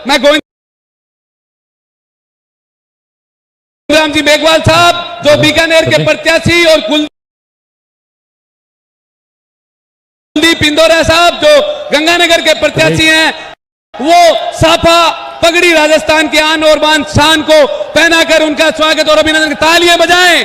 मैं गोविंद राम जी मेघवाल साहब जो बीकानेर के प्रत्याशी और कुलदीप इंदौरा साहब जो गंगानगर के प्रत्याशी हैं, वो साफा पगड़ी राजस्थान की आन और बान शान को पहनाकर उनका स्वागत और अभिनंदन। तालियां बजाएं,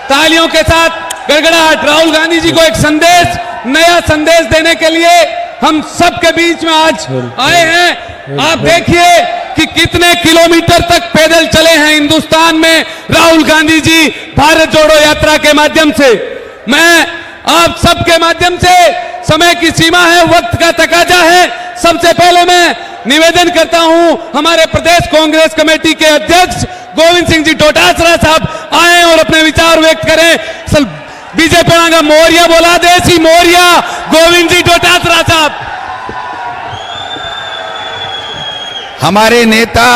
तालियों के साथ गड़गड़ाहट। राहुल गांधी जी को एक संदेश, नया संदेश देने के लिए हम सबके बीच में आज आए हैं। आप देखिए कि कितने किलोमीटर तक पैदल चले हैं हिंदुस्तान में राहुल गांधी जी भारत जोड़ो यात्रा के माध्यम से। मैं आप सबके माध्यम से, समय की सीमा है, वक्त का तकाजा है, सबसे पहले मैं निवेदन करता हूं हमारे प्रदेश कांग्रेस कमेटी के अध्यक्ष गोविंद सिंह जी डोटासरा साहब आए और अपने विचार व्यक्त करें। बीजेपी मोरिया बोला, देसी मोरिया, गोविंद जी डोटासरा साहब। हमारे नेता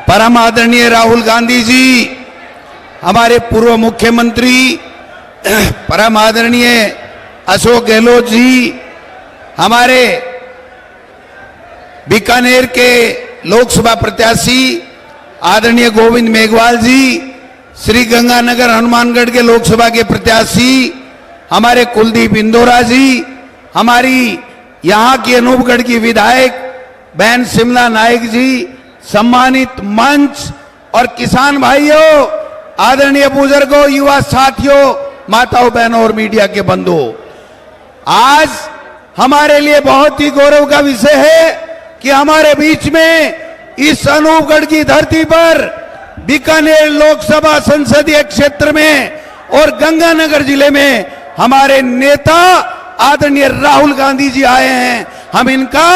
परम आदरणीय राहुल गांधी जी, हमारे पूर्व मुख्यमंत्री परम आदरणीय अशोक गहलोत जी, हमारे बीकानेर के लोकसभा प्रत्याशी आदरणीय गोविंद मेघवाल जी, श्री गंगानगर हनुमानगढ़ के लोकसभा के प्रत्याशी हमारे कुलदीप इंदौरा जी, हमारी यहां की अनूपगढ़ की विधायक बहन शिमला नायक जी, सम्मानित मंच और किसान भाइयों, आदरणीय बुजुर्गों, युवा साथियों, माताओं बहनों और मीडिया के बंधुओं, आज हमारे लिए बहुत ही गौरव का विषय है कि हमारे बीच में इस अनूपगढ़ की धरती पर बीकानेर लोकसभा संसदीय क्षेत्र में और गंगानगर जिले में हमारे नेता आदरणीय राहुल गांधी जी आए हैं। हम इनका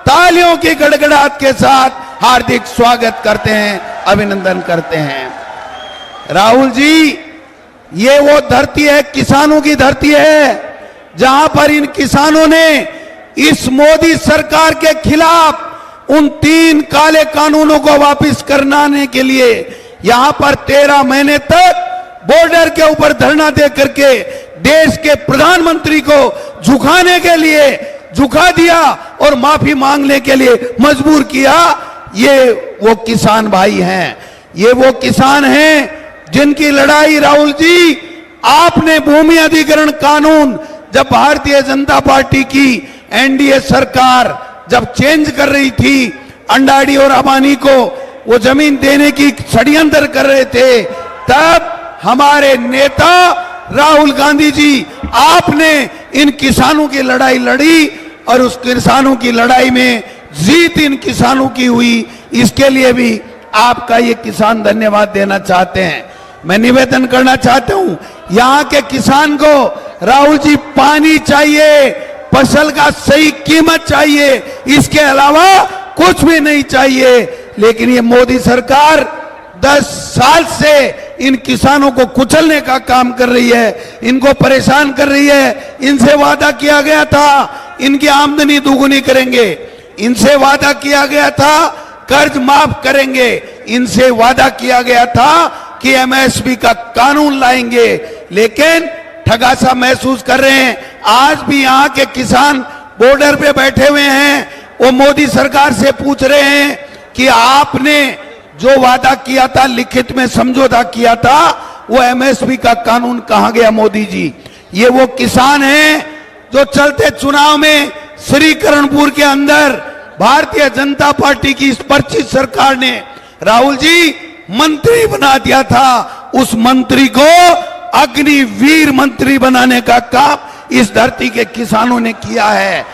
तालियों की गड़गड़ाहट के साथ हार्दिक स्वागत करते हैं, अभिनंदन करते हैं। राहुल जी, ये वो धरती है, किसानों की धरती है, जहां पर इन किसानों ने इस मोदी सरकार के खिलाफ उन 3 काले कानूनों को वापस कराने के लिए यहां पर 13 महीने तक बॉर्डर के ऊपर धरना दे करके देश के प्रधानमंत्री को झुकाने के लिए झुका दिया और माफी मांगने के लिए मजबूर किया। ये वो किसान भाई हैं, ये वो किसान हैं जिनकी लड़ाई राहुल जी, आपने भूमि अधिग्रहण कानून जब भारतीय जनता पार्टी की एनडीए सरकार जब चेंज कर रही थी, अंडाड़ी और अबानी को वो जमीन देने की षड्यंत्र कर रहे थे, तब हमारे नेता राहुल गांधी जी, आपने इन किसानों की लड़ाई लड़ी और उस किसानों की लड़ाई में जीत इन किसानों की हुई। इसके लिए भी आपका ये किसान धन्यवाद देना चाहते हैं। मैं निवेदन करना चाहता हूं, यहां के किसान को राहुल जी पानी चाहिए, फसल का सही कीमत चाहिए, इसके अलावा कुछ भी नहीं चाहिए। लेकिन ये मोदी सरकार 10 साल से इन किसानों को कुचलने का काम कर रही है, इनको परेशान कर रही है। इनसे वादा किया गया था इनकी आमदनी दोगुनी करेंगे, इनसे वादा किया गया था कर्ज माफ करेंगे, इनसे वादा किया गया था कि एमएसपी का कानून लाएंगे, लेकिन ठगासा महसूस कर रहे हैं। आज भी यहाँ के किसान बॉर्डर पे बैठे हुए हैं, वो मोदी सरकार से पूछ रहे हैं कि आपने जो वादा किया था, लिखित में समझौता किया था, वो एमएसपी का कानून कहां गया मोदी जी। ये वो किसान हैं जो चलते चुनाव में श्रीकरणपुर के अंदर भारतीय जनता पार्टी की इस परिचित सरकार ने राहुल जी मंत्री बना दिया था। उस मंत्री को अग्निवीर मंत्री बनाने का काम इस धरती के किसानों ने किया है।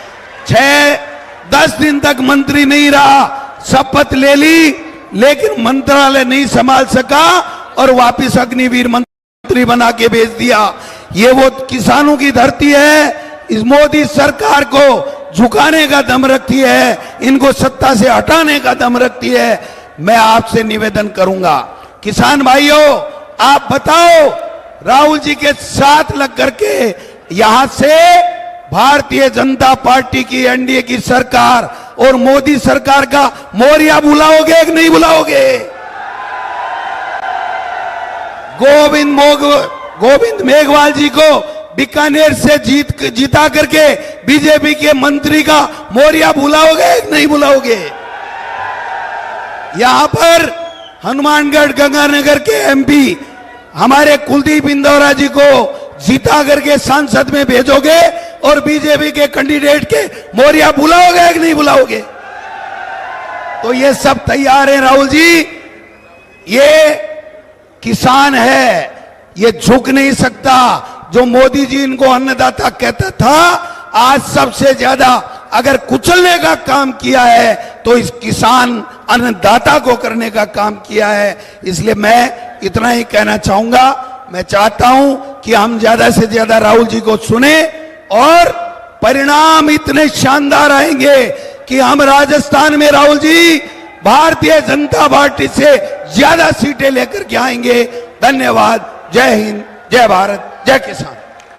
6-10 दिन तक मंत्री नहीं रहा, शपथ ले ली, लेकिन मंत्रालय नहीं संभाल सका और वापस अग्निवीर मंत्री बना के भेज दिया। ये वो किसानों की धरती है। इस मोदी सरकार को झुकाने का दम रखती है, इनको सत्ता से हटाने का दम रखती है। मैं आपसे निवेदन करूंगा, किसान भाइयों, आप बताओ, राहुल जी के साथ लग करके यहां से भारतीय जनता पार्टी की एनडीए की सरकार और मोदी सरकार का मोरिया बुलाओगे कि नहीं बुलाओगे? गोविंद मेघवाल जी को बीकानेर से जीता करके बीजेपी के मंत्री का मोरिया बुलाओगे कि नहीं बुलाओगे? यहां पर हनुमानगढ़ गंगानगर के एमपी हमारे कुलदीप इंदौरा जी को जीता करके संसद में भेजोगे और बीजेपी के कैंडिडेट के मोरिया बुलाओगे कि नहीं बुलाओगे? तो ये सब तैयार है राहुल जी। ये किसान है, ये झुक नहीं सकता। जो मोदी जी इनको अन्नदाता कहता था, आज सबसे ज्यादा अगर कुचलने का काम किया है तो इस किसान अन्नदाता को करने का काम किया है। इसलिए मैं इतना ही कहना चाहूंगा। मैं चाहता हूं कि हम ज्यादा से ज्यादा राहुल जी को सुने और परिणाम इतने शानदार आएंगे कि हम राजस्थान में राहुल जी भारतीय जनता पार्टी से ज्यादा सीटें लेकर के आएंगे। धन्यवाद। जय हिंद, जय भारत, जय किसान।